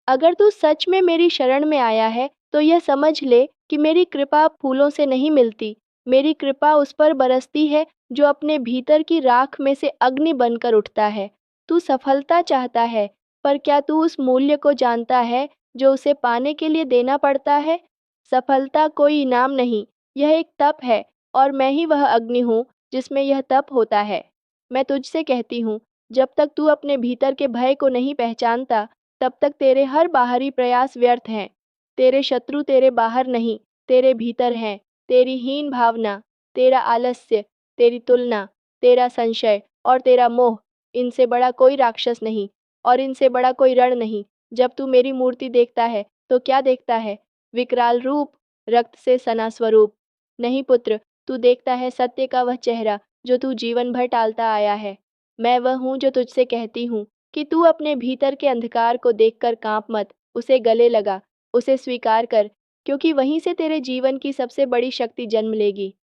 अगर तू सच में मेरी शरण में आया है तो यह समझ ले कि मेरी कृपा फूलों से नहीं मिलती। मेरी कृपा उस पर बरसती है जो अपने भीतर की राख में से अग्नि बनकर उठता है। तू सफलता चाहता है, पर क्या तू उस मूल्य को जानता है जो उसे पाने के लिए देना पड़ता है? सफलता कोई इनाम नहीं, यह एक तप है, और मैं ही वह अग्नि हूँ जिसमें यह तप होता है। मैं तुझसे कहती हूँ, जब तक तू अपने भीतर के भय को नहीं पहचानता, तब तक तेरे हर बाहरी प्रयास व्यर्थ हैं। तेरे शत्रु तेरे बाहर नहीं, तेरे भीतर हैं। तेरी हीन भावना, तेरा आलस्य, तेरी तुलना, तेरा संशय और तेरा मोह, इनसे बड़ा कोई राक्षस नहीं, और इनसे बड़ा कोई रण नहीं। जब तू मेरी मूर्ति देखता है तो क्या देखता है? विकराल रूप, रक्त से सना स्वरूप? नहीं पुत्र, तू देखता है सत्य का वह चेहरा जो तू जीवन भर टालता आया है। मैं वह हूँ जो तुझसे कहती हूँ कि तू अपने भीतर के अंधकार को देखकर कांप मत, उसे गले लगा, उसे स्वीकार कर, क्योंकि वहीं से तेरे जीवन की सबसे बड़ी शक्ति जन्म लेगी।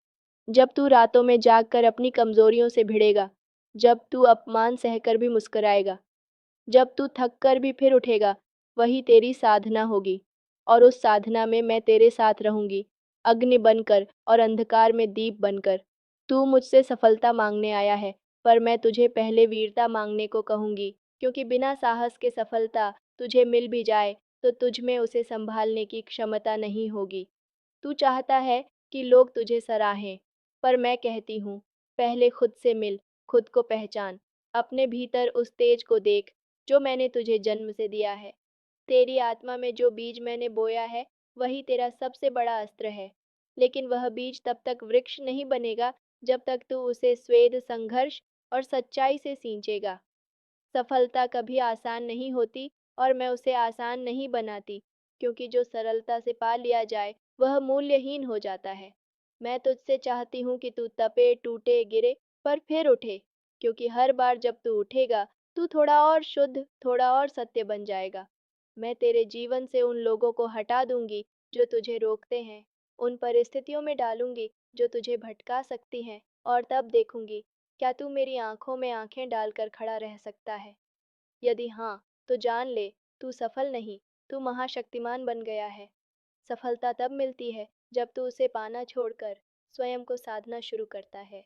जब तू रातों में जागकर अपनी कमजोरियों से भिड़ेगा, जब तू अपमान सहकर भी मुस्कुराएगा, जब तू थक कर भी फिर उठेगा, वही तेरी साधना होगी। और उस साधना में मैं तेरे साथ रहूंगी, अग्नि बनकर और अंधकार में दीप बनकर। तू मुझसे सफलता मांगने आया है, पर मैं तुझे पहले वीरता मांगने को कहूंगी, क्योंकि बिना साहस के सफलता तुझे मिल भी जाए तो तुझ में उसे संभालने की क्षमता नहीं होगी। तू चाहता है कि लोग तुझे सराहें, पर मैं कहती हूँ, पहले खुद से मिल, खुद को पहचान, अपने भीतर उस तेज को देख जो मैंने तुझे जन्म से दिया है। तेरी आत्मा में जो बीज मैंने बोया है, वही तेरा सबसे बड़ा अस्त्र है। लेकिन वह बीज तब तक वृक्ष नहीं बनेगा जब तक तू उसे स्वेद, संघर्ष और सच्चाई से सींचेगा। सफलता कभी आसान नहीं होती, और मैं उसे आसान नहीं बनाती, क्योंकि जो सरलता से पा लिया जाए वह मूल्यहीन हो जाता है। मैं तुझसे चाहती हूँ कि तू तपे, टूटे, गिरे, पर फिर उठे, क्योंकि हर बार जब तू उठेगा तू थोड़ा और शुद्ध, थोड़ा और सत्य बन जाएगा। मैं तेरे जीवन से उन लोगों को हटा दूंगी जो तुझे रोकते हैं, उन परिस्थितियों में डालूंगी जो तुझे भटका सकती हैं, और तब देखूंगी क्या तू मेरी आंखों में आंखें डालकर खड़ा रह सकता है। यदि हाँ, तो जान ले, तू सफल नहीं, तू महाशक्तिमान बन गया है। सफलता तब मिलती है जब तू उसे पाना छोड़कर स्वयं को साधना शुरू करता है।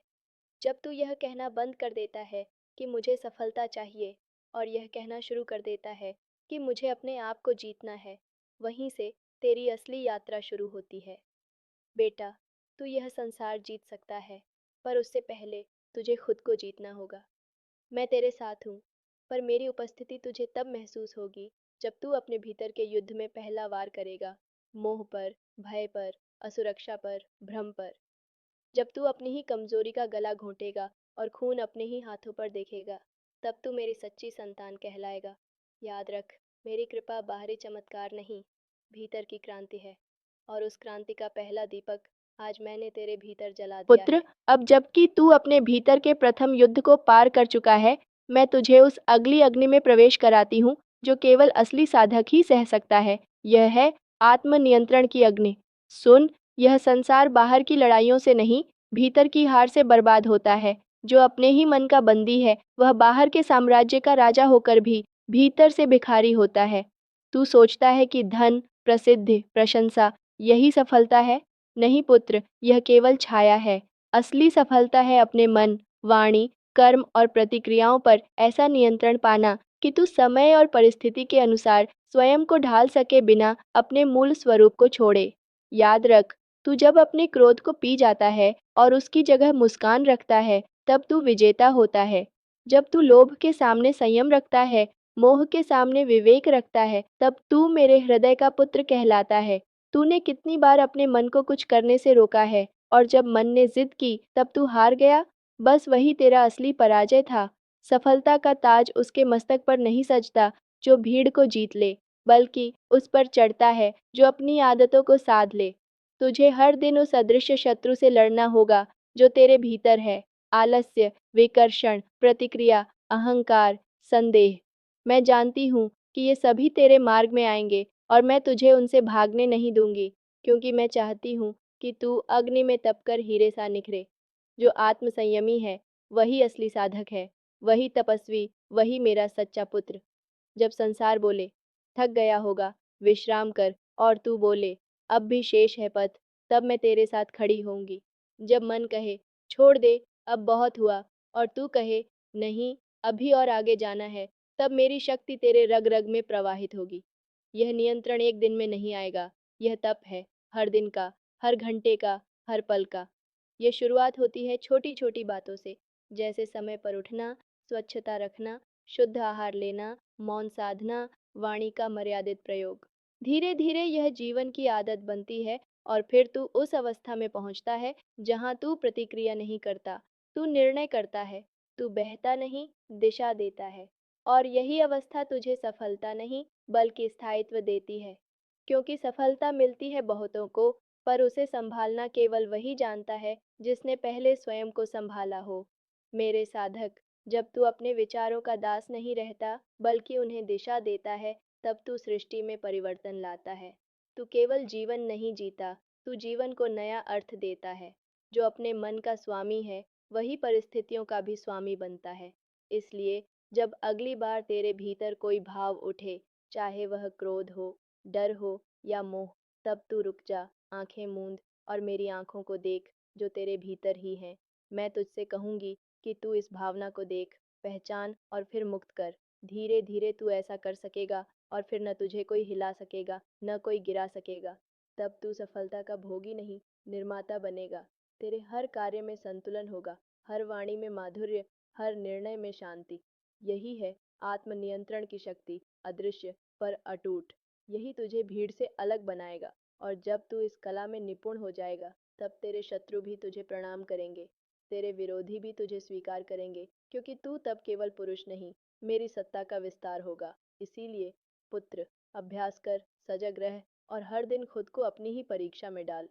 जब तू यह कहना बंद कर देता है कि मुझे सफलता चाहिए, और यह कहना शुरू कर देता है कि मुझे अपने आप को जीतना है, वहीं से तेरी असली यात्रा शुरू होती है। बेटा, तू यह संसार जीत सकता है, पर उससे पहले तुझे खुद को जीतना होगा। मैं तेरे साथ हूँ, पर मेरी उपस्थिति तुझे तब महसूस होगी जब तू अपने भीतर के युद्ध में पहला वार करेगा, मोह पर, भय पर, असुरक्षा पर, भ्रम पर। जब तू अपनी ही कमजोरी का गला घोंटेगा और खून अपने ही हाथों पर देखेगा, तब तू मेरी सच्ची संतान कहलाएगा। याद रख, मेरी कृपा बाहरी चमत्कार नहीं, भीतर की क्रांति है, और उस क्रांति का पहला दीपक आज मैंने तेरे भीतर जला दिया पुत्र, है। अब जबकि तू अपने भीतर के प्रथम युद्ध को पार कर चुका है, मैं तुझे उस अगली अग्नि में प्रवेश कराती हूँ जो केवल असली साधक ही सह सकता है। यह है आत्मनियंत्रण की अग्नि। सुन, यह संसार बाहर की लड़ाइयों से नहीं, भीतर की हार से बर्बाद होता है। जो अपने ही मन का बंदी है, वह बाहर के साम्राज्य का राजा होकर भी भीतर से भिखारी होता है। तू सोचता है कि धन, प्रसिद्धि, प्रशंसा यही सफलता है? नहीं पुत्र, यह केवल छाया है। असली सफलता है अपने मन, वाणी, कर्म और प्रतिक्रियाओं पर ऐसा नियंत्रण पाना कि तू समय और परिस्थिति के अनुसार स्वयं को ढाल सके बिना अपने मूल स्वरूप को छोड़े। याद रख, तू जब अपने क्रोध को पी जाता है और उसकी जगह मुस्कान रखता है, तब तू विजेता होता है। जब तू लोभ के सामने संयम रखता है, मोह के सामने विवेक रखता है, तब तू मेरे हृदय का पुत्र कहलाता है। तूने कितनी बार अपने मन को कुछ करने से रोका है, और जब मन ने जिद की तब तू हार गया? बस वही तेरा असली पराजय था। सफलता का ताज उसके मस्तक पर नहीं सजता जो भीड़ को जीत ले, बल्कि उस पर चढ़ता है जो अपनी आदतों को साध ले। तुझे हर दिन उस अदृश्य शत्रु से लड़ना होगा जो तेरे भीतर है, आलस्य, विकर्षण, प्रतिक्रिया, अहंकार, संदेह। मैं जानती हूँ कि ये सभी तेरे मार्ग में आएंगे, और मैं तुझे उनसे भागने नहीं दूंगी, क्योंकि मैं चाहती हूँ कि तू अग्नि में तपकर हीरे सा निखरे। जो आत्म संयमी है, वही असली साधक है, वही तपस्वी, वही मेरा सच्चा पुत्र। जब संसार बोले थक गया होगा, विश्राम कर। और तू बोले, अब भी शेष है पथ, तब मैं तेरे साथ खड़ी होऊंगी। जब मन कहे, छोड़ दे, अब बहुत हुआ, और तू कहे, नहीं, अभी और आगे जाना है, तब मेरी शक्ति तेरे रग रग में प्रवाहित होगी। यह नियंत्रण एक दिन में नहीं आएगा, यह तप है, हर दिन का, हर घंटे का, हर पल का। ये शुरुआत होती है छोटी छोटी बातों से, जैसे समय पर उठना, स्वच्छता रखना, शुद्ध आहार लेना, मौन साधना, वाणी का मर्यादित प्रयोग। धीरे धीरे यह जीवन की आदत बनती है, और फिर तू उस अवस्था में पहुंचता है जहां तू प्रतिक्रिया नहीं करता, तू निर्णय करता है, तू बहता नहीं, दिशा देता है। और यही अवस्था तुझे सफलता नहीं, बल्कि स्थायित्व देती है। क्योंकि सफलता मिलती है बहुतों को, पर उसे संभालना केवल वही जानता है जिसने पहले स्वयं को संभाला हो। मेरे साधक, जब तू अपने विचारों का दास नहीं रहता, बल्कि उन्हें दिशा देता है, तब तू सृष्टि में परिवर्तन लाता है। तू केवल जीवन नहीं जीता, तू जीवन को नया अर्थ देता है। जो अपने मन का स्वामी है, वही परिस्थितियों का भी स्वामी बनता है। इसलिए जब अगली बार तेरे भीतर कोई भाव उठे, चाहे वह क्रोध हो, डर हो या मोह, तब तू रुक जा, आंखें मूंद, और मेरी आंखों को देख, जो तेरे भीतर ही हैं। मैं तुझसे कहूंगी कि तू इस भावना को देख, पहचान और फिर मुक्त कर। धीरे धीरे तू ऐसा कर सकेगा, और फिर न तुझे कोई हिला सकेगा, न कोई गिरा सकेगा। तब तू सफलता का भोगी नहीं, निर्माता बनेगा। तेरे हर कार्य में संतुलन होगा, हर वाणी में माधुर्य, हर निर्णय में शांति। यही है आत्मनियंत्रण की शक्ति, अदृश्य पर अटूट। यही तुझे भीड़ से अलग बनाएगा, और जब तू इस कला में निपुण हो जाएगा, तब तेरे शत्रु भी तुझे प्रणाम करेंगे, तेरे विरोधी भी तुझे स्वीकार करेंगे, क्योंकि तू तब केवल पुरुष नहीं, मेरी सत्ता का विस्तार होगा। इसीलिए पुत्र, अभ्यास कर, सजग रह, और हर दिन खुद को अपनी ही परीक्षा में डाल।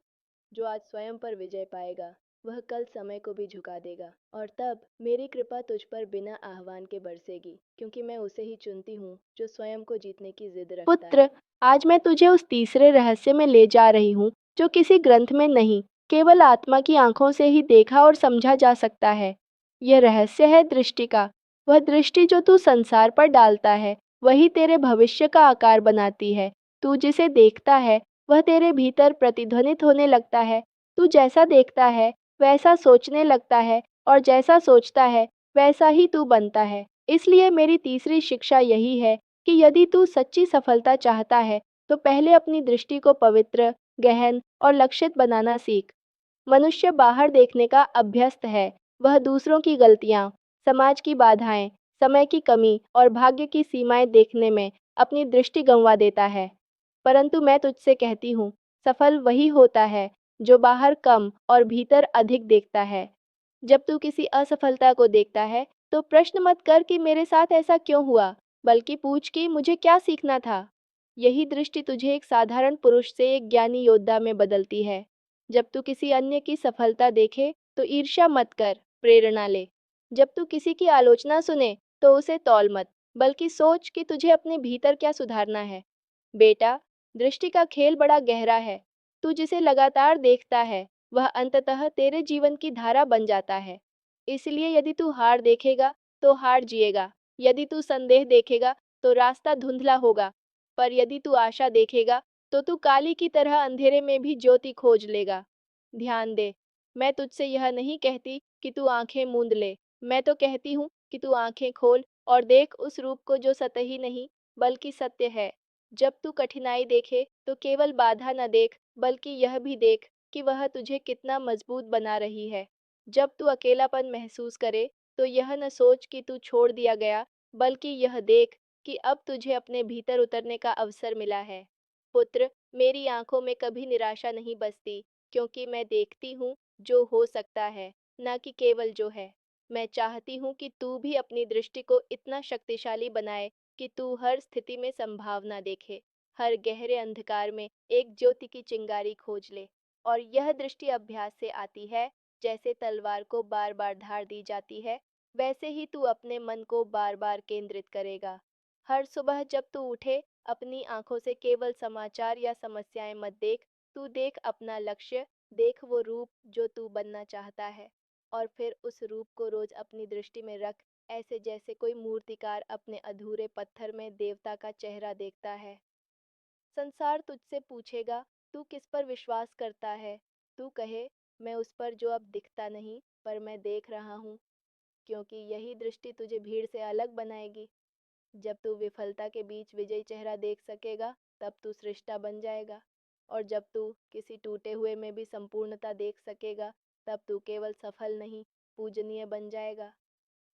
जो आज स्वयं पर विजय पाएगा, वह कल समय को भी झुका देगा, और तब मेरी कृपा तुझ पर बिना आह्वान के बरसेगी, क्योंकि मैं उसे ही चुनती हूँ जो स्वयं को जीतने की जिद रखता है। पुत्र, आज मैं तुझे उस तीसरे रहस्य में ले जा रही हूँ, जो किसी ग्रंथ में नहीं, केवल आत्मा की आंखों से ही देखा और समझा जा सकता है। यह रहस्य है दृष्टि का। वह दृष्टि जो तू संसार पर डालता है, वही तेरे भविष्य का आकार बनाती है। तू जिसे देखता है, वह तेरे भीतर प्रतिध्वनित होने लगता है। तू जैसा देखता है, वैसा सोचने लगता है, और जैसा सोचता है, वैसा ही तू बनता है। इसलिए मेरी तीसरी शिक्षा यही है कि यदि तू सच्ची सफलता चाहता है, तो पहले अपनी दृष्टि को पवित्र, गहन और लक्षित बनाना सीख। मनुष्य बाहर देखने का अभ्यस्त है। वह दूसरों की गलतियां, समाज की बाधाएं, समय की कमी और भाग्य की सीमाएं देखने में अपनी दृष्टि गंवा देता है। परंतु मैं तुझसे कहती हूँ, सफल वही होता है जो बाहर कम और भीतर अधिक देखता है। जब तू किसी असफलता को देखता है, तो प्रश्न मत कर कि मेरे साथ ऐसा क्यों हुआ, बल्कि पूछ कि मुझे क्या सीखना था। यही दृष्टि तुझे एक साधारण पुरुष से एक ज्ञानी योद्धा में बदलती है। जब तू किसी अन्य की सफलता देखे, तो ईर्ष्या मत कर, प्रेरणा ले। जब तू किसी की आलोचना सुने, तो उसे तौल मत, बल्कि सोच कि तुझे अपने भीतर क्या सुधारना है। बेटा, दृष्टि का खेल बड़ा गहरा है। तू जिसे लगातार देखता है, वह अंततः तेरे जीवन की धारा बन जाता है। इसलिए यदि तू हार देखेगा, तो हार जिएगा। यदि तू संदेह देखेगा, तो रास्ता धुंधला होगा। पर यदि तू आशा देखेगा, तो तू काली की तरह अंधेरे में भी ज्योति खोज लेगा। ध्यान दे, मैं तुझसे यह नहीं कहती कि तू आंखें मूंद ले। मैं तो कहती हूँ कि तू आंखें खोल और देख उस रूप को जो सतही नहीं, बल्कि सत्य है। जब तू कठिनाई देखे, तो केवल बाधा न देख, बल्कि यह भी देख कि वह तुझे कितना मजबूत बना रही है। जब तू अकेलापन महसूस करे, तो यह न सोच कि तू छोड़ दिया गया, बल्कि यह देख कि अब तुझे अपने भीतर उतरने का अवसर मिला है। पुत्र, मेरी आंखों में कभी निराशा नहीं बसती, क्योंकि मैं देखती हूँ जो हो सकता है, न कि केवल जो है। मैं चाहती हूँ कि तू भी अपनी दृष्टि को इतना शक्तिशाली बनाए कि तू हर स्थिति में संभावना देखे, हर गहरे अंधकार में एक ज्योति की चिंगारी खोज ले। और यह दृष्टि अभ्यास से आती है। जैसे तलवार को बार बार धार दी जाती है, वैसे ही तू अपने मन को बार बार केंद्रित करेगा। हर सुबह जब तू उठे, अपनी आंखों से केवल समाचार या समस्याएं मत देख, तू देख अपना लक्ष्य, देख वो रूप जो तू बनना चाहता है, और फिर उस रूप को रोज अपनी दृष्टि में रख। ऐसे जैसे कोई मूर्तिकार अपने अधूरे पत्थर में देवता का चेहरा देखता है। संसार तुझसे पूछेगा, तू किस पर विश्वास करता है? तू कहे, मैं उस पर जो अब दिखता नहीं, पर मैं देख रहा हूँ, क्योंकि यही दृष्टि तुझे भीड़ से अलग बनाएगी। जब तू विफलता के बीच विजयी चेहरा देख सकेगा, तब तू सृष्टा बन जाएगा। और जब तू किसी टूटे हुए में भी संपूर्णता देख सकेगा, तब तू केवल सफल नहीं, पूजनीय बन जाएगा।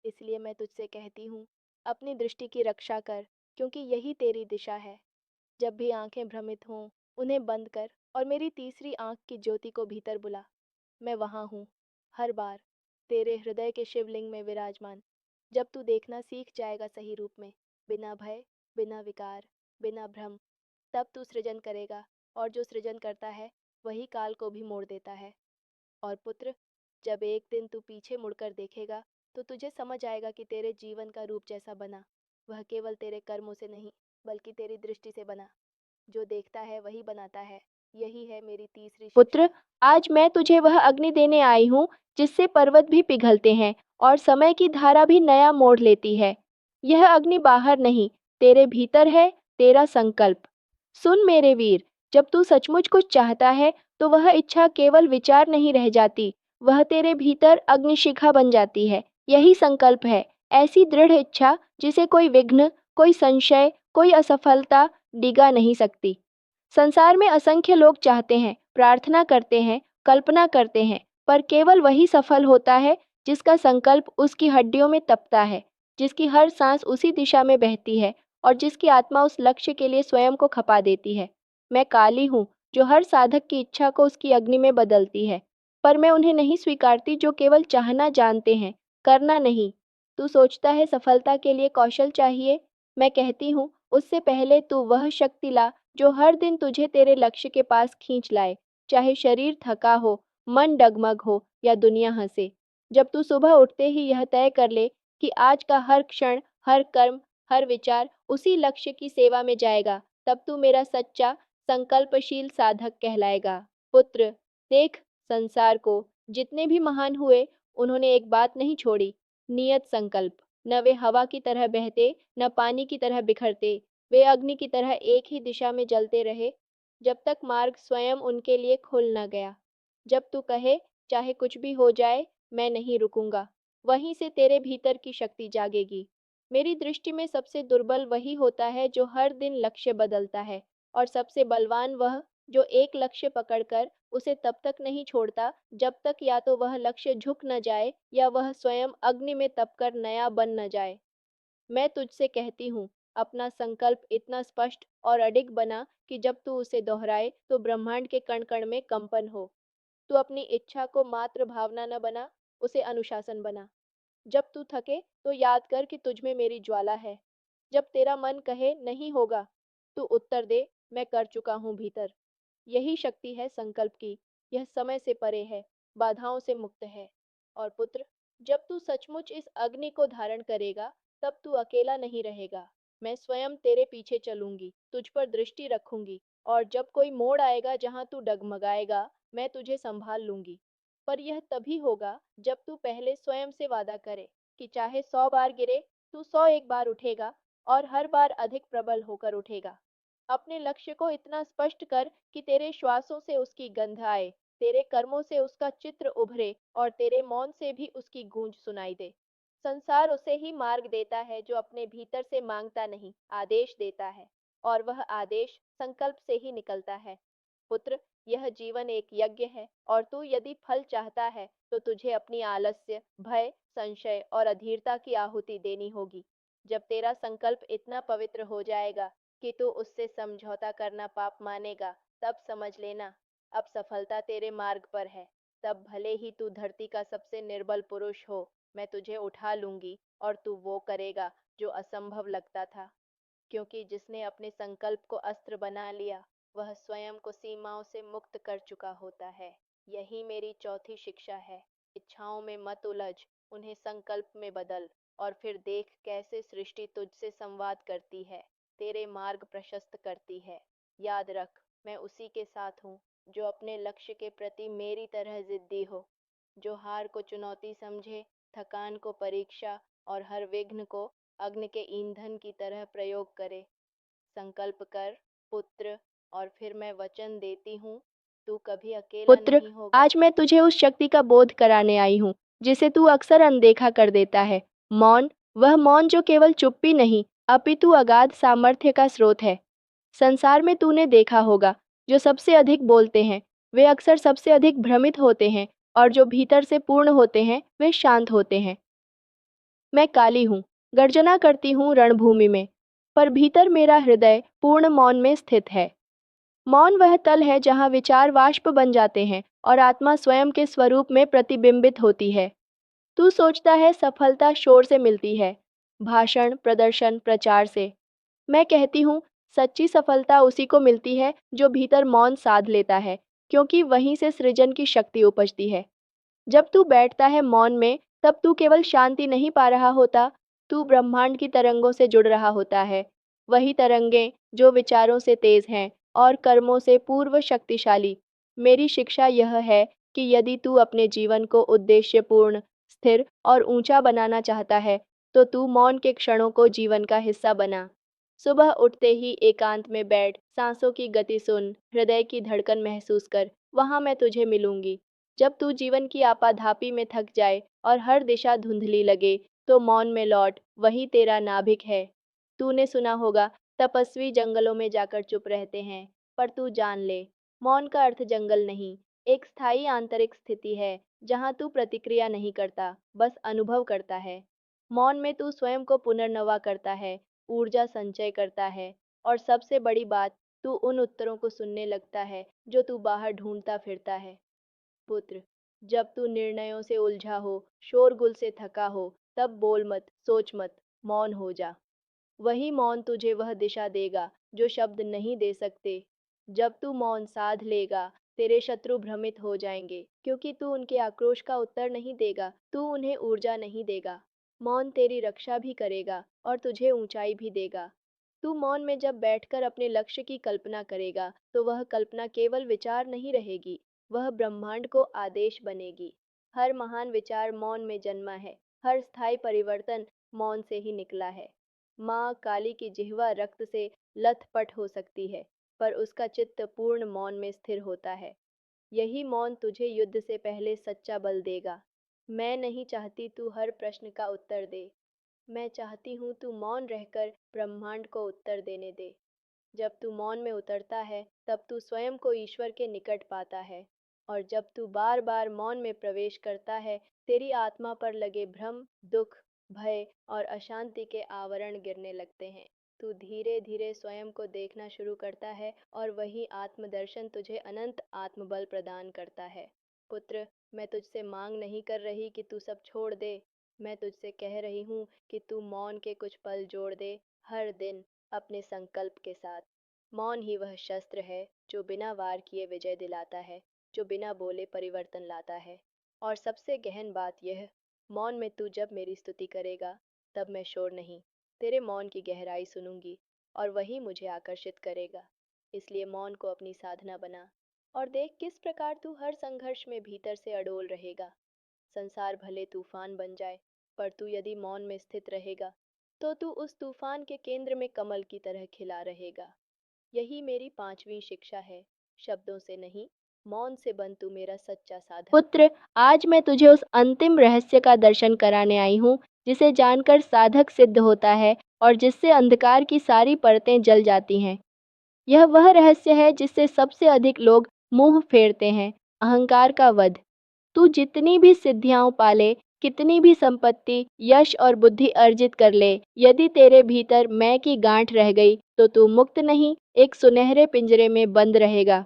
इसलिए मैं तुझसे कहती हूँ, अपनी दृष्टि की रक्षा कर, क्योंकि यही तेरी दिशा है। जब भी आंखें भ्रमित हों, उन्हें बंद कर और मेरी तीसरी आंख की ज्योति को भीतर बुला। मैं वहाँ हूँ, हर बार, तेरे हृदय के शिवलिंग में विराजमान। जब तू देखना सीख जाएगा सही रूप में, बिना भय, बिना विकार, बिना भ्रम, तब तू सृजन करेगा, और जो सृजन करता है, वही काल को भी मोड़ देता है। और पुत्र, जब एक दिन तू पीछे मुड़कर देखेगा, तो तुझे समझ आएगा कि तेरे जीवन का रूप जैसा बना, वह केवल तेरे कर्मों से नहीं, बल्कि तेरी दृष्टि से बना। जो देखता है वही बनाता है। यही है मेरी तीसरी पुत्र, आज मैं तुझे वह अग्नि देने आई हूँ, जिससे पर्वत भी पिघलते हैं और समय की धारा भी नया मोड़ लेती है। यह अग्नि बाहर नहीं, तेरे भीतर है, तेरा संकल्प। सुन मेरे वीर, जब तू सचमुच कुछ चाहता है, तो वह इच्छा केवल विचार नहीं रह जाती, वह तेरे भीतर अग्निशिखा बन जाती है। यही संकल्प है, ऐसी दृढ़ इच्छा जिसे कोई विघ्न, कोई संशय, कोई असफलता डिगा नहीं सकती। संसार में असंख्य लोग चाहते हैं, प्रार्थना करते हैं, कल्पना करते हैं, पर केवल वही सफल होता है जिसका संकल्प उसकी हड्डियों में तपता है, जिसकी हर सांस उसी दिशा में बहती है और जिसकी आत्मा उस लक्ष्य के लिए स्वयं को खपा देती है। मैं काली हूँ, जो हर साधक की इच्छा को उसकी अग्नि में बदलती है, पर मैं उन्हें नहीं स्वीकारती जो केवल चाहना जानते हैं, करना नहीं। तू सोचता है सफलता के लिए कौशल चाहिए? मैं कहती हूँ, उससे पहले तू वह शक्ति ला जो हर दिन तुझे तेरे लक्ष्य के पास खींच लाए, चाहे शरीर थका हो, मन डगमग हो या दुनिया हंसे। जब तू सुबह उठते ही यह तय कर ले कि आज का हर क्षण, हर कर्म, हर विचार उसी लक्ष्य की सेवा में जाएगा, तब तू मेरा सच्चा संकल्पशील साधक कहलाएगा। पुत्र, देख, संसार को जितने भी महान हुए, उन्होंने एक बात नहीं छोड़ी, नियत संकल्प। न वे हवा की तरह बहते, न पानी की तरह बिखरते, वे अग्नि की तरह एक ही दिशा में जलते रहे, जब तक मार्ग स्वयं उनके लिए खुल न गया। जब तू कहे, चाहे कुछ भी हो जाए, मैं नहीं रुकूंगा, वहीं से तेरे भीतर की शक्ति जागेगी। मेरी दृष्टि में सबसे दुर्बल वही होता है जो हर दिन लक्ष्य बदलता है, और सबसे बलवान वह जो एक लक्ष्य पकड़कर उसे तब तक नहीं छोड़ता जब तक या तो वह लक्ष्य झुक न जाए या वह स्वयं अग्नि में तपकर नया बन न जाए। मैं तुझसे कहती हूँ, अपना संकल्प इतना स्पष्ट और अडिग बना कि जब तू उसे दोहराए तो ब्रह्मांड के कण कण में कंपन हो। तू अपनी इच्छा को मात्र भावना न बना, उसे अनुशासन बना। जब तू थके तो याद कर कि तुझ में मेरी ज्वाला है। जब तेरा मन कहे नहीं होगा, तू उत्तर दे, मैं कर चुका हूँ भीतर। यही शक्ति है संकल्प की। यह समय से परे है, बाधाओं से मुक्त है। और पुत्र, जब तू सचमुच इस अग्नि को धारण करेगा, तब तू अकेला नहीं रहेगा। मैं स्वयं तेरे पीछे चलूंगी, तुझ पर दृष्टि रखूंगी, और जब कोई मोड़ आएगा जहां तू डगमगाएगा, मैं तुझे संभाल लूंगी। पर यह तभी होगा जब तू पहले स्वयं से वादा करे कि चाहे 100 बार गिरे, तू 101 बार उठेगा, और हर बार अधिक प्रबल होकर उठेगा। अपने लक्ष्य को इतना स्पष्ट कर कि तेरे श्वासों से उसकी गंध आए, तेरे कर्मों से उसका चित्र उभरे और तेरे मौन से भी उसकी गूंज सुनाई दे। संसार उसे ही मार्ग देता है जो अपने भीतर से मांगता नहीं, आदेश देता है, और वह आदेश संकल्प से ही निकलता है। पुत्र, यह जीवन एक यज्ञ है, और तू यदि फल चाहता है तो तुझे अपनी आलस्य, भय, संशय और अधीरता की आहुति देनी होगी। जब तेरा संकल्प इतना पवित्र हो जाएगा कि तू उससे समझौता करना पाप मानेगा, तब समझ लेना, अब सफलता तेरे मार्ग पर है। तब भले ही तू धरती का सबसे निर्बल पुरुष हो, मैं तुझे उठा लूंगी और तू वो करेगा जो असंभव लगता था, क्योंकि जिसने अपने संकल्प को अस्त्र बना लिया, वह स्वयं को सीमाओं से मुक्त कर चुका होता है। यही मेरी चौथी शिक्षा है। इच्छाओं में मत उलझ, उन्हें संकल्प में बदल, और फिर देख कैसे सृष्टि तुझसे संवाद करती है, तेरे मार्ग प्रशस्त करती है। याद रख, मैं उसी के साथ हूँ जो अपने लक्ष्य के प्रति मेरी तरह जिद्दी हो, जो हार को चुनौती समझे, थकान को परीक्षा और हर विघ्न को अग्नि के ईंधन की तरह प्रयोग करे। संकल्प कर पुत्र, और फिर मैं वचन देती हूँ, तू कभी अकेला पुत्र, नहीं होगा। आज मैं तुझे उस शक्ति का बोध कराने आई हूँ जिसे तू अक्सर अनदेखा कर देता है। मौन, वह मौन जो केवल चुप्पी नहीं अपितु अगाध सामर्थ्य का स्रोत है। संसार में तूने देखा होगा, जो सबसे अधिक बोलते हैं वे अक्सर सबसे अधिक भ्रमित होते हैं, और जो भीतर से पूर्ण होते हैं वे शांत होते हैं। मैं काली हूँ, गर्जना करती हूँ रणभूमि में, पर भीतर मेरा हृदय पूर्ण मौन में स्थित है। मौन वह तल है जहाँ विचार वाष्प बन जाते हैं और आत्मा स्वयं के स्वरूप में प्रतिबिंबित होती है। तू सोचता है सफलता शोर से मिलती है, भाषण, प्रदर्शन, प्रचार से। मैं कहती हूँ, सच्ची सफलता उसी को मिलती है जो भीतर मौन साध लेता है, क्योंकि वहीं से सृजन की शक्ति उपजती है। जब तू बैठता है मौन में, तब तू केवल शांति नहीं पा रहा होता, तू ब्रह्मांड की तरंगों से जुड़ रहा होता है। वही तरंगें जो विचारों से तेज हैं और कर्मों से पूर्व शक्तिशाली। मेरी शिक्षा यह है कि यदि तू अपने जीवन को उद्देश्यपूर्ण, स्थिर और ऊंचा बनाना चाहता है, तो तू मौन के क्षणों को जीवन का हिस्सा बना। सुबह उठते ही एकांत में बैठ, सांसों की गति सुन, हृदय की धड़कन महसूस कर, वहां मैं तुझे मिलूंगी। जब तू जीवन की आपाधापी में थक जाए और हर दिशा धुंधली लगे, तो मौन में लौट, वही तेरा नाभिक है। तूने सुना होगा, तपस्वी जंगलों में जाकर चुप रहते हैं, पर तू जान ले, मौन का अर्थ जंगल नहीं, एक स्थायी आंतरिक स्थिति है, जहाँ तू प्रतिक्रिया नहीं करता, बस अनुभव करता है। मौन में तू स्वयं को पुनर्नवा करता है, ऊर्जा संचय करता है, और सबसे बड़ी बात, तू उन उत्तरों को सुनने लगता है जो तू बाहर ढूंढता फिरता है। पुत्र, जब तू निर्णयों से उलझा हो, शोरगुल से थका हो, तब बोल मत, सोच मत, मौन हो जा। वही मौन तुझे वह दिशा देगा जो शब्द नहीं दे सकते। जब तू मौन साध लेगा, तेरे शत्रु भ्रमित हो जाएंगे, क्योंकि तू उनके आक्रोश का उत्तर नहीं देगा, तू उन्हें ऊर्जा नहीं देगा। मौन तेरी रक्षा भी करेगा और तुझे ऊंचाई भी देगा। तू मौन में जब बैठकर अपने लक्ष्य की कल्पना करेगा, तो वह कल्पना केवल विचार नहीं रहेगी, वह ब्रह्मांड को आदेश बनेगी। हर महान विचार मौन में जन्मा है, हर स्थायी परिवर्तन मौन से ही निकला है। माँ काली की जिह्वा रक्त से लथपथ हो सकती है, पर उसका चित्त पूर्ण मौन में स्थिर होता है। यही मौन तुझे युद्ध से पहले सच्चा बल देगा। मैं नहीं चाहती तू हर प्रश्न का उत्तर दे, मैं चाहती हूँ तू मौन रहकर ब्रह्मांड को उत्तर देने दे। जब तू मौन में उतरता है, तब तू स्वयं को ईश्वर के निकट पाता है, और जब तू बार बार मौन में प्रवेश करता है, तेरी आत्मा पर लगे भ्रम, दुख, भय और अशांति के आवरण गिरने लगते हैं। तू धीरे धीरे स्वयं को देखना शुरू करता है, और वही आत्मदर्शन तुझे अनंत आत्मबल प्रदान करता है। पुत्र, मैं तुझसे मांग नहीं कर रही कि तू सब छोड़ दे, मैं तुझसे कह रही हूँ कि तू मौन के कुछ पल जोड़ दे, हर दिन, अपने संकल्प के साथ। मौन ही वह शस्त्र है जो बिना वार किए विजय दिलाता है, जो बिना बोले परिवर्तन लाता है। और सबसे गहन बात यह, मौन में तू जब मेरी स्तुति करेगा, तब मैं शोर नहीं, तेरे मौन की गहराई सुनूंगी, और वही मुझे आकर्षित करेगा। इसलिए मौन को अपनी साधना बना, और देख किस प्रकार तू हर संघर्ष में भीतर से अडोल रहेगा। संसार भले तूफान बन जाए, पर तू यदि मौन में स्थित रहेगा, तो तू उस तूफान के केंद्र में कमल की तरह खिला रहेगा। यही मेरी पांचवी शिक्षा है, शब्दों से नहीं, मौन से बन तू मेरा सच्चा साधक। पुत्र, आज मैं तुझे उस अंतिम रहस्य का दर्शन कराने आई हूँ, जिसे जानकर साधक सिद्ध होता है और जिससे अंधकार की सारी परतें जल जाती हैं। यह वह रहस्य है जिससे सबसे अधिक लोग मुंह फेरते हैं, अहंकार का वध। तू जितनी भी सिद्धियां पाले, कितनी भी संपत्ति, यश और बुद्धि अर्जित कर ले, यदि तेरे भीतर मैं की गांठ रह गई, तो तू मुक्त नहीं, एक सुनहरे पिंजरे में बंद रहेगा।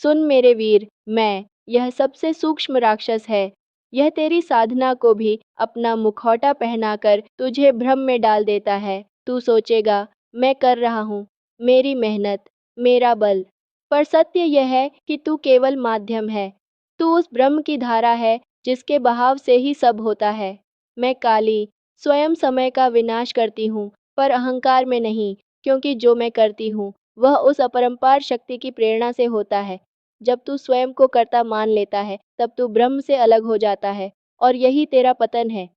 सुन मेरे वीर, मैं, यह सबसे सूक्ष्म राक्षस है। यह तेरी साधना को भी अपना मुखौटा पहनाकर तुझे भ्रम में डाल देता है। तू सोचेगा, मैं कर रहा हूँ, मेरी मेहनत, मेरा बल। पर सत्य यह है कि तू केवल माध्यम है। तू उस ब्रह्म की धारा है जिसके बहाव से ही सब होता है। मैं काली, स्वयं समय का विनाश करती हूँ, पर अहंकार में नहीं, क्योंकि जो मैं करती हूँ वह उस अपरंपार शक्ति की प्रेरणा से होता है। जब तू स्वयं को कर्ता मान लेता है, तब तू ब्रह्म से अलग हो जाता है, और यही तेरा पतन है।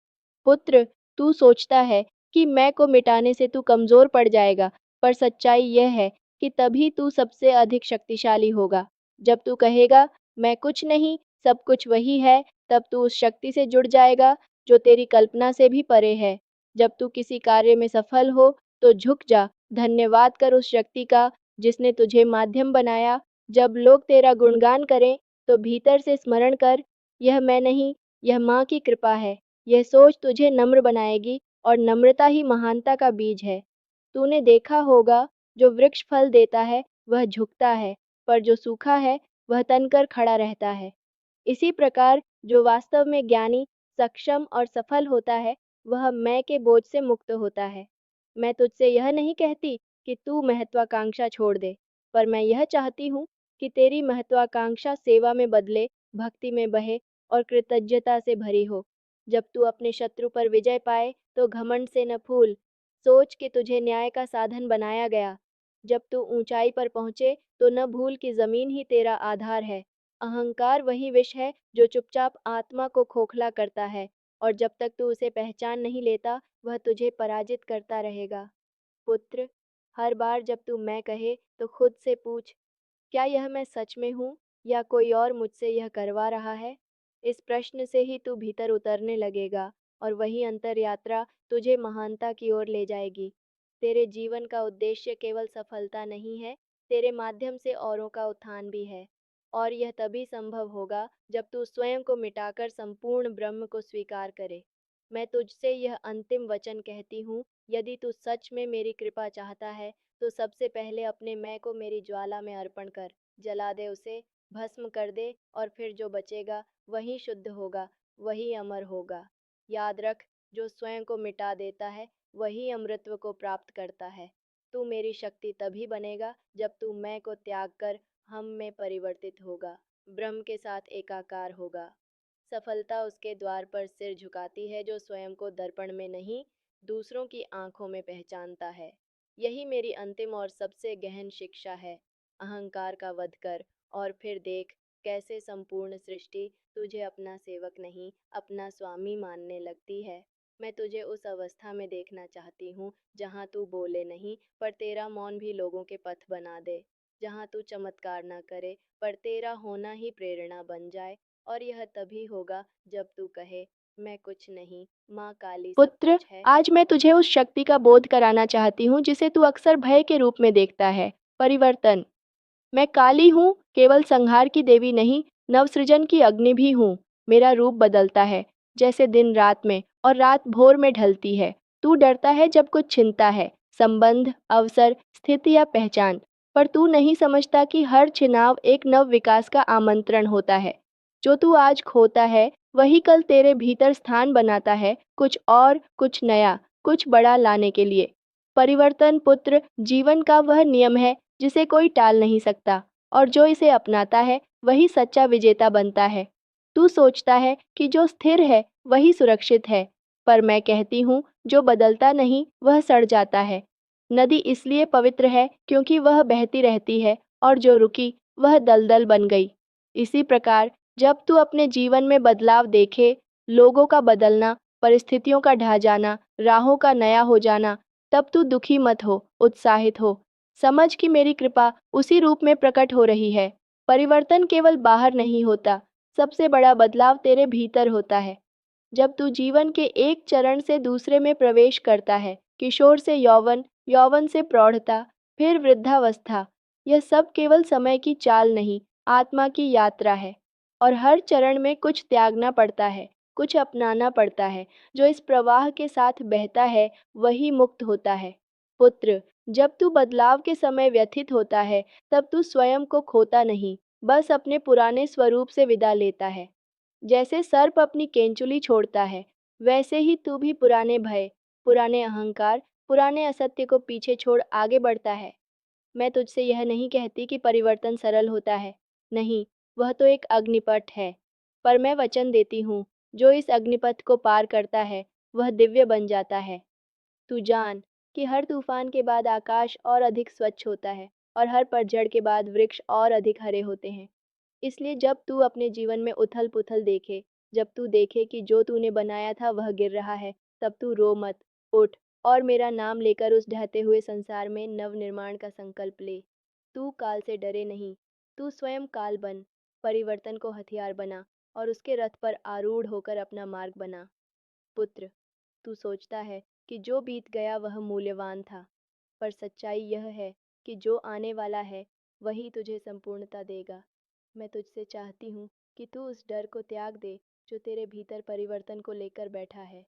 पुत्र, तू सोचता है कि मैं को मिटाने से तू कमजोर पड़ जाएगा, पर सच्चाई यह है कि तभी तू सबसे अधिक शक्तिशाली होगा। जब तू कहेगा मैं कुछ नहीं, सब कुछ वही है, तब तू उस शक्ति से जुड़ जाएगा जो तेरी कल्पना से भी परे है। जब तू किसी कार्य में सफल हो तो झुक जा, धन्यवाद कर उस शक्ति का जिसने तुझे माध्यम बनाया। जब लोग तेरा गुणगान करें तो भीतर से स्मरण कर, यह मैं नहीं, यह माँ की कृपा है। यह सोच तुझे नम्र बनाएगी और नम्रता ही महानता का बीज है। तूने देखा होगा, जो वृक्ष फल देता है वह झुकता है, पर जो सूखा है वह तनकर खड़ा रहता है। इसी प्रकार जो वास्तव में ज्ञानी, सक्षम और सफल होता है, वह मैं के बोझ से मुक्त होता है। मैं तुझसे यह नहीं कहती कि तू महत्वाकांक्षा छोड़ दे, पर मैं यह चाहती हूँ कि तेरी महत्वाकांक्षा सेवा में बदले, भक्ति में बहे और कृतज्ञता से भरी हो। जब तू अपने शत्रु पर विजय पाए तो घमंड से न फूल, सोच कि तुझे न्याय का साधन बनाया गया। जब तू ऊंचाई पर पहुंचे तो न भूल कि जमीन ही तेरा आधार है। अहंकार वही विष है जो चुपचाप आत्मा को खोखला करता है, और जब तक तू उसे पहचान नहीं लेता वह तुझे पराजित करता रहेगा। पुत्र, हर बार जब तू मैं कहे तो खुद से पूछ, क्या यह मैं सच में हूँ या कोई और मुझसे यह करवा रहा है? इस प्रश्न से ही तू भीतर उतरने लगेगा और वही अंतर यात्रा तुझे महानता की ओर ले जाएगी। तेरे जीवन का उद्देश्य केवल सफलता नहीं है, तेरे माध्यम से औरों का उत्थान भी है। और यह तभी संभव होगा जब तू स्वयं को मिटाकर संपूर्ण ब्रह्म को स्वीकार करे। मैं तुझसे यह अंतिम वचन कहती हूँ, यदि तू सच में मेरी कृपा चाहता है तो सबसे पहले अपने मैं को मेरी ज्वाला में अर्पण कर, जला दे उसे, भस्म कर दे, और फिर जो बचेगा वही शुद्ध होगा, वही अमर होगा। याद रख, जो स्वयं को मिटा देता है वही अमृतत्व को प्राप्त करता है। तू मेरी शक्ति तभी बनेगा जब तू मैं को त्याग कर हम में परिवर्तित होगा, ब्रह्म के साथ एकाकार होगा। सफलता उसके द्वार पर सिर झुकाती है जो स्वयं को दर्पण में नहीं, दूसरों की आंखों में पहचानता है। यही मेरी अंतिम और सबसे गहन शिक्षा है। अहंकार का वध कर और फिर देख कैसे संपूर्ण सृष्टि तुझे अपना सेवक नहीं, अपना स्वामी मानने लगती है। मैं तुझे उस अवस्था में देखना चाहती हूँ जहाँ तू बोले नहीं, पर तेरा मौन भी लोगों के पथ बना दे। जहाँ तू चमत्कार न करे, पर तेरा होना ही प्रेरणा बन जाए। और यह तभी होगा जब तू कहे, मैं कुछ नहीं, माँ काली सब पुत्र, कुछ है। आज मैं तुझे उस शक्ति का बोध कराना चाहती हूँ जिसे तू अक्सर भय के रूप में देखता है, परिवर्तन। मैं काली हूँ, केवल संहार की देवी नहीं, नवसृजन की अग्नि भी हूँ। मेरा रूप बदलता है, जैसे दिन रात में और रात भोर में ढलती है। तू डरता है जब कुछ छिनता है, संबंध, अवसर, स्थिति या पहचान। पर तू नहीं समझता कि हर छिनाव एक नव विकास का आमंत्रण होता है। जो तू आज खोता है, वही कल तेरे भीतर स्थान बनाता है, कुछ और, कुछ नया, कुछ बड़ा लाने के लिए। परिवर्तन, पुत्र, जीवन का वह नियम है जिसे कोई टाल नहीं सकता, और जो इसे अपनाता है वही सच्चा विजेता बनता है। तू सोचता है कि जो स्थिर है वही सुरक्षित है, पर मैं कहती हूँ जो बदलता नहीं वह सड़ जाता है। नदी इसलिए पवित्र है क्योंकि वह बहती रहती है, और जो रुकी वह दलदल बन गई। इसी प्रकार जब तू अपने जीवन में बदलाव देखे, लोगों का बदलना, परिस्थितियों का ढह जाना, राहों का नया हो जाना, तब तू दुखी मत हो, उत्साहित हो। समझ कि मेरी कृपा उसी रूप में प्रकट हो रही है। परिवर्तन केवल बाहर नहीं होता, सबसे बड़ा बदलाव तेरे भीतर होता है। जब तू जीवन के एक चरण से दूसरे में प्रवेश करता है, किशोर से यौवन, यौवन से प्रौढ़ता, फिर वृद्धावस्था, यह सब केवल समय की चाल नहीं, आत्मा की यात्रा है। और हर चरण में कुछ त्यागना पड़ता है, कुछ अपनाना पड़ता है। जो इस प्रवाह के साथ बहता है वही मुक्त होता है। पुत्र, जब तू बदलाव के समय व्यथित होता है, तब तू स्वयं को खोता नहीं, बस अपने पुराने स्वरूप से विदा लेता है। जैसे सर्प अपनी केंचुली छोड़ता है, वैसे ही तू भी पुराने भय, पुराने अहंकार, पुराने असत्य को पीछे छोड़ आगे बढ़ता है। मैं तुझसे यह नहीं कहती कि परिवर्तन सरल होता है, नहीं, वह तो एक अग्निपथ है। पर मैं वचन देती हूँ, जो इस अग्निपथ को पार करता है वह दिव्य बन जाता है। तू जान कि हर तूफान के बाद आकाश और अधिक स्वच्छ होता है, और हर पतझड़ के बाद वृक्ष और अधिक हरे होते हैं। इसलिए जब तू अपने जीवन में उथल पुथल देखे, जब तू देखे कि जो तूने बनाया था वह गिर रहा है, तब तू रो मत, उठ और मेरा नाम लेकर उस ढहते हुए संसार में नव निर्माण का संकल्प ले। तू काल से डरे नहीं, तू स्वयं काल बन, परिवर्तन को हथियार बना और उसके रथ पर आरूढ़ होकर अपना मार्ग बना। पुत्र, तू सोचता है कि जो बीत गया वह मूल्यवान था, पर सच्चाई यह है कि जो आने वाला है वही तुझे संपूर्णता देगा। मैं तुझसे चाहती हूँ कि तू उस डर को त्याग दे जो तेरे भीतर परिवर्तन को लेकर बैठा है।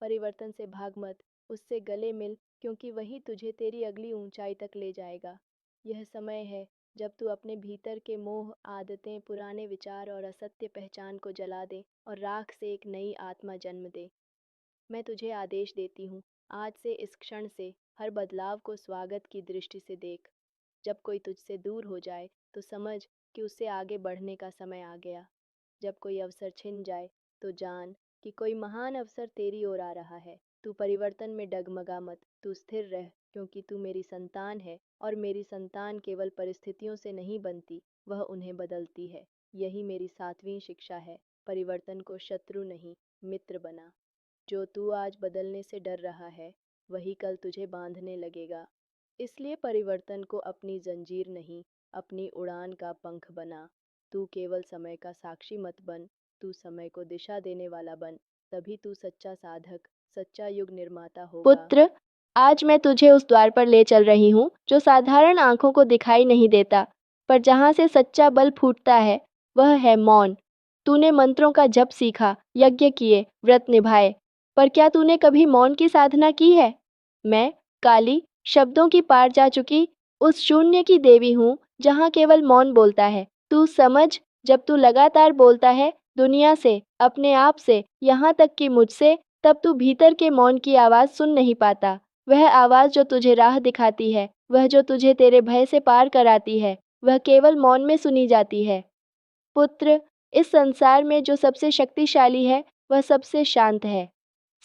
परिवर्तन से भाग मत, उससे गले मिल, क्योंकि वही तुझे तेरी अगली ऊंचाई तक ले जाएगा। यह समय है जब तू अपने भीतर के मोह, आदतें, पुराने विचार और असत्य पहचान को जला दे और राख से एक नई आत्मा जन्म दे। मैं तुझे आदेश देती हूँ, आज से, इस क्षण से, हर बदलाव को स्वागत की दृष्टि से देख। जब कोई तुझसे दूर हो जाए तो समझ कि उससे आगे बढ़ने का समय आ गया। जब कोई अवसर छिन जाए तो जान कि कोई महान अवसर तेरी ओर आ रहा है। तू परिवर्तन में डगमगा मत, तू स्थिर रह, क्योंकि तू मेरी संतान है और मेरी संतान केवल परिस्थितियों से नहीं बनती, वह उन्हें बदलती है। यही मेरी 7वीं शिक्षा है, परिवर्तन को शत्रु नहीं, मित्र बना। जो तू आज बदलने से डर रहा है वही कल तुझे बांधने लगेगा। इसलिए परिवर्तन को अपनी जंजीर नहीं, अपनी उड़ान का पंख बना। तू केवल समय का साक्षी मत बन, तू समय को दिशा देने वाला बन। तभी तू सच्चा साधक, सच्चा युग निर्माता होगा। पुत्र, आज मैं तुझे उस द्वार पर ले चल रही हूँ जो साधारण आंखों को दिखाई नहीं देता, पर जहाँ से सच्चा बल फूटता है, वह है मौन। तूने मंत्रों का जप सीखा, यज्ञ किए, व्रत निभाए, पर क्या तूने कभी मौन की साधना की है? मैं, काली, शब्दों की पार जा चुकी, उस शून्य की देवी हूँ जहाँ केवल मौन बोलता है। तू समझ, जब तू लगातार बोलता है, दुनिया से, अपने आप से, यहाँ तक कि मुझसे, तब तू भीतर के मौन की आवाज़ सुन नहीं पाता। वह आवाज़ जो तुझे राह दिखाती है, वह जो तुझे तेरे भय से पार कराती है, वह केवल मौन में सुनी जाती है। पुत्र, इस संसार में जो सबसे शक्तिशाली है, वह सबसे शांत है।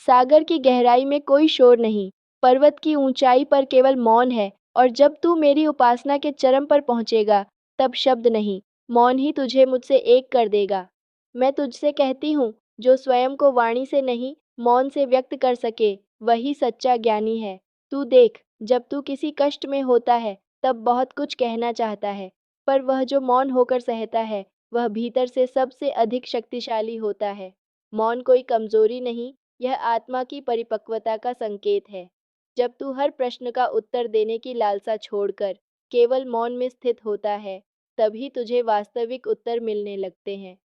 सागर की गहराई में कोई शोर नहीं, पर्वत की ऊंचाई पर केवल मौन है, और जब तू मेरी उपासना के चरम पर पहुंचेगा, तब शब्द नहीं, मौन ही तुझे मुझसे एक कर देगा। मैं तुझसे कहती हूँ, जो स्वयं को वाणी से नहीं, मौन से व्यक्त कर सके, वही सच्चा ज्ञानी है। तू देख, जब तू किसी कष्ट में होता है, तब बहुत कुछ कहना चाहता है, पर वह जो मौन होकर सहता है, वह भीतर से सबसे अधिक शक्तिशाली होता है। मौन कोई कमजोरी नहीं, यह आत्मा की परिपक्वता का संकेत है। जब तू हर प्रश्न का उत्तर देने की लालसा छोड़कर केवल मौन में स्थित होता है, तभी तुझे वास्तविक उत्तर मिलने लगते हैं।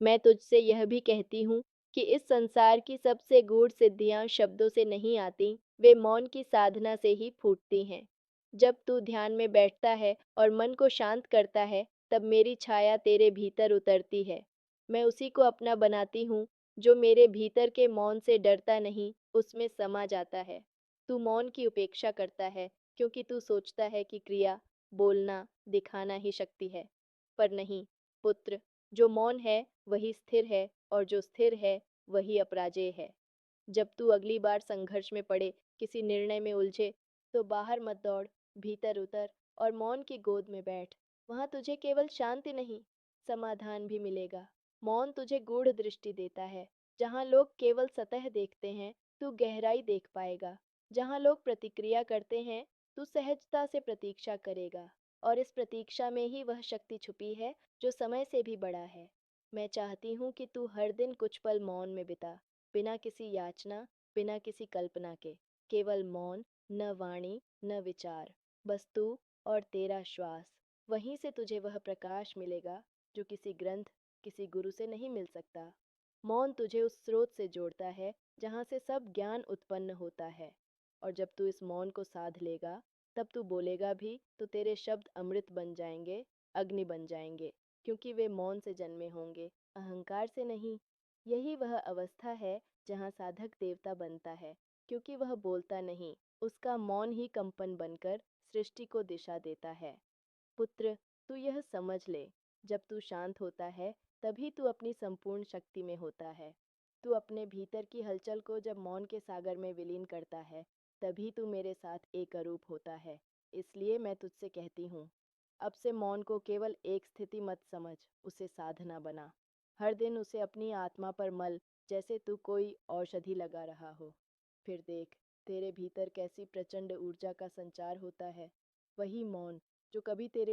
मैं तुझसे यह भी कहती हूँ कि इस संसार की सबसे गूढ़ सिद्धियां शब्दों से नहीं आती, वे मौन की साधना से ही फूटती हैं। जब तू ध्यान में बैठता है और मन को शांत करता है, तब मेरी छाया तेरे भीतर उतरती है। मैं उसी को अपना बनाती हूँ जो मेरे भीतर के मौन से डरता नहीं, उसमें समा जाता है। तू मौन की उपेक्षा करता है क्योंकि तू सोचता है कि क्रिया, बोलना, दिखाना ही शक्ति है। पर नहीं, पुत्र, जो मौन है वही स्थिर है, और जो स्थिर है वही अपराजेय है। जब तू अगली बार संघर्ष में पड़े, किसी निर्णय में उलझे, तो बाहर मत दौड़, भीतर उतर और मौन की गोद में बैठ। वहां तुझे केवल शांति नहीं, समाधान भी मिलेगा। मौन तुझे गूढ़ दृष्टि देता है। जहाँ लोग केवल सतह देखते हैं, तू गहराई देख पाएगा। जहाँ लोग प्रतिक्रिया करते हैं, तू सहजता से प्रतीक्षा करेगा। और इस प्रतीक्षा में ही वह शक्ति छुपी है जो समय से भी बड़ा है। मैं चाहती हूँ कि तू हर दिन कुछ पल मौन में बिता, बिना किसी याचना, बिना किसी कल्पना के। केवल मौन, न वाणी, न विचार, बस तू और तेरा श्वास। वहीं से तुझे वह प्रकाश मिलेगा जो किसी ग्रंथ, किसी गुरु से नहीं मिल सकता। मौन तुझे उस स्रोत से जोड़ता है जहाँ से सब ज्ञान उत्पन्न होता है। और जब तू इस मौन को साध लेगा, तब तू बोलेगा भी तो तेरे शब्द अमृत बन जाएंगे, अग्नि बन जाएंगे, क्योंकि वे मौन से जन्मे होंगे, अहंकार से नहीं। यही वह अवस्था है जहाँ साधक देवता बनता है, क्योंकि वह बोलता नहीं, उसका मौन ही कंपन बनकर सृष्टि को दिशा देता है। पुत्र, तू यह समझ ले, जब तू शांत होता है, तभी तू अपनी संपूर्ण शक्ति में होता है। तू अपने भीतर की हलचल को जब मौन के सागर में विलीन करता है, तभी तू मेरे साथ एकरूप होता है। इसलिए मैं तुझसे कहती हूँ, अब से मौन को केवल एक स्थिति मत समझ, उसे साधना बना। हर दिन उसे अपनी आत्मा पर मल, जैसे तू कोई औषधि लगा रहा हो। फिर देख तेरे भीतर कैसी प्रचंड ऊर्जा का संचार होता है। वही मौन जो कभी तेरे